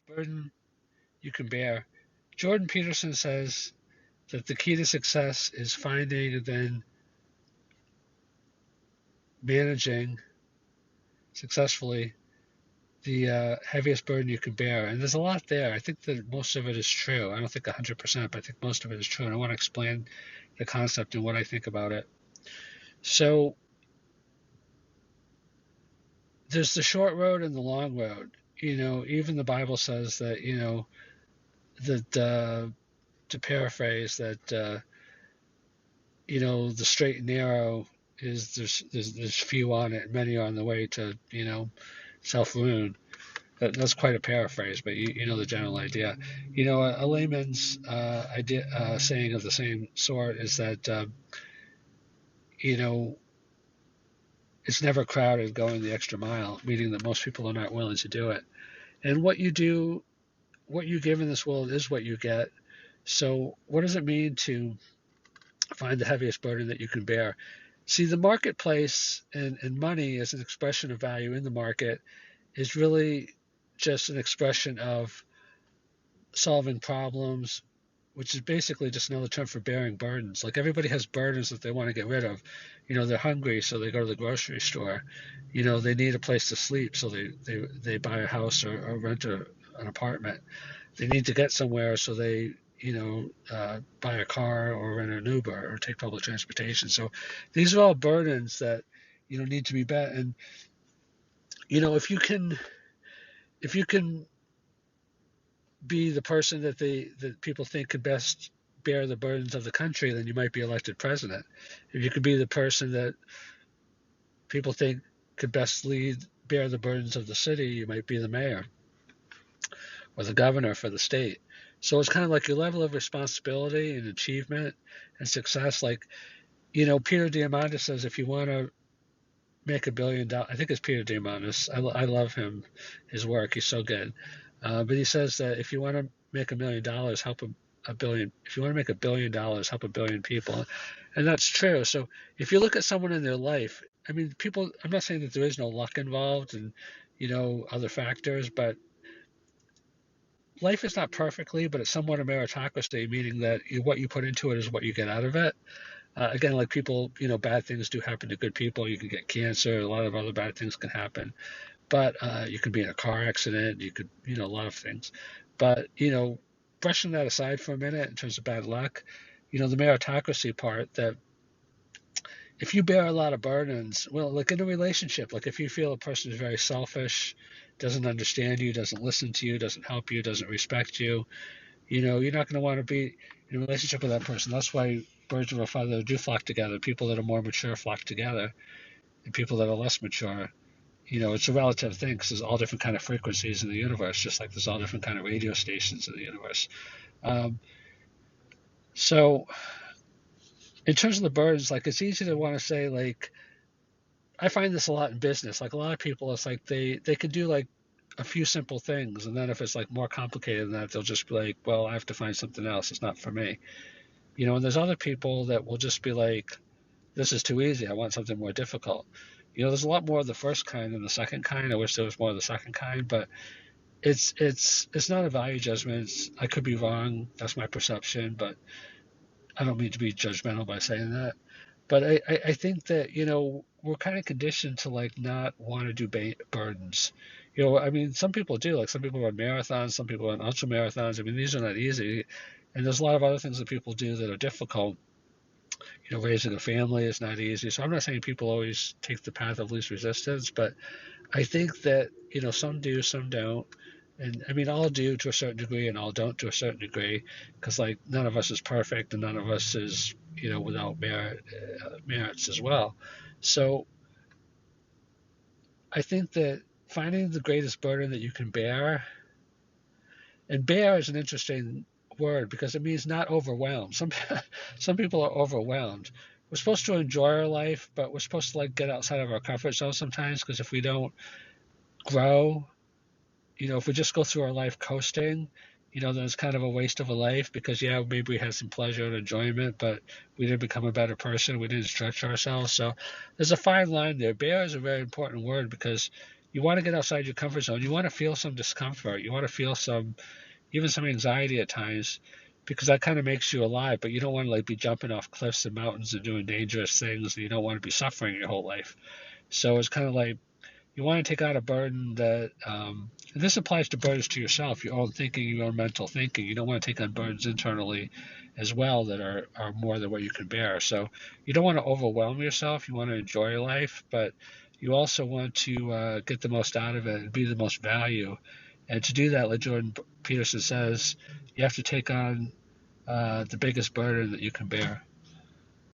burden you can bear. Jordan Peterson says that the key to success is finding and then managing successfully the heaviest burden you can bear. And there's a lot there. I think that most of it is true. I don't think 100%, but I think most of it is true. And I want to explain the concept and what I think about it. So there's the short road and the long road. Even the Bible says that, that to paraphrase that, the straight and narrow is there's few on it, many are on the way to, self ruin. That's quite a paraphrase, but you know the general idea. A layman's idea, saying of the same sort is that you know it's never crowded going the extra mile, meaning that most people are not willing to do it. And what you do, what you give in this world is what you get. So, what does it mean to find the heaviest burden that you can bear? See, the marketplace and money as an expression of value in the market is really just an expression of solving problems, which is basically just another term for bearing burdens. Like everybody has burdens that they want to get rid of. They're hungry, so they go to the grocery store. They need a place to sleep, so they buy a house or rent an apartment. They need to get somewhere, so they buy a car or rent an Uber or take public transportation. So these are all burdens that need to be met. And if you can be the person that people think could best bear the burdens of the country, then you might be elected president. If you could be the person that people think could best bear the burdens of the city, you might be the mayor or the governor for the state. So it's kind of like your level of responsibility and achievement and success. Like, Peter Diamandis says, if you want to make $1 billion, I think it's Peter Diamandis. I love him, his work. He's so good. But he says that if you want to make $1 million, help a billion. If you want to make $1 billion, help a billion people, and that's true. So if you look at someone in their life, I mean, people. I'm not saying that there is no luck involved and other factors, but life is not perfectly, but it's somewhat a meritocracy, meaning that what you put into it is what you get out of it. Again, like people, bad things do happen to good people. You can get cancer. A lot of other bad things can happen. But you could be in a car accident. You could, a lot of things. But, brushing that aside for a minute in terms of bad luck, the meritocracy part that if you bear a lot of burdens, well, like in a relationship, like if you feel a person is very selfish, doesn't understand you, doesn't listen to you, doesn't help you, doesn't respect you, you're not going to want to be in a relationship with that person. That's why birds of a feather do flock together. People that are more mature flock together, and people that are less mature, it's a relative thing because there's all different kind of frequencies in the universe, just like there's all different kind of radio stations in the universe. Um, so in terms of the burdens, like it's easy to want to say, like, I find this a lot in business. Like a lot of people, it's like they could do like a few simple things, and then if it's like more complicated than that, they'll just be like, well, I have to find something else. It's not for me. And there's other people that will just be like, this is too easy. I want something more difficult. There's a lot more of the first kind than the second kind. I wish there was more of the second kind, but it's not a value judgment. I could be wrong. That's my perception, but I don't mean to be judgmental by saying that. But I think that we're kind of conditioned to like not want to do burdens. I mean, some people do. Like some people run marathons, some people run ultra marathons. I mean, these are not easy, and there's a lot of other things that people do that are difficult. Raising a family is not easy. So I'm not saying people always take the path of least resistance, but I think that some do, some don't. And I mean, all do to a certain degree, and all don't to a certain degree, because like none of us is perfect, and none of us is without merits as well. So I think that finding the greatest burden that you can bear, and bear is an interesting word because it means not overwhelmed. Some people are overwhelmed. We're supposed to enjoy our life, but we're supposed to like get outside of our comfort zone sometimes because if we don't grow, if we just go through our life coasting, then it's kind of a waste of a life because, yeah, maybe we had some pleasure and enjoyment, but we didn't become a better person. We didn't stretch ourselves. So there's a fine line there. Bear is a very important word because, you want to get outside your comfort zone. You want to feel some discomfort. You want to feel even some anxiety at times, because that kind of makes you alive. But you don't want to like be jumping off cliffs and mountains and doing dangerous things. And you don't want to be suffering your whole life. So it's kind of like you want to take on a burden that, and this applies to burdens to yourself, your own thinking, your own mental thinking. You don't want to take on burdens internally as well that are more than what you can bear. So you don't want to overwhelm yourself. You want to enjoy your life, but you also want to get the most out of it and be the most value. And to do that, like Jordan Peterson says, you have to take on the biggest burden that you can bear.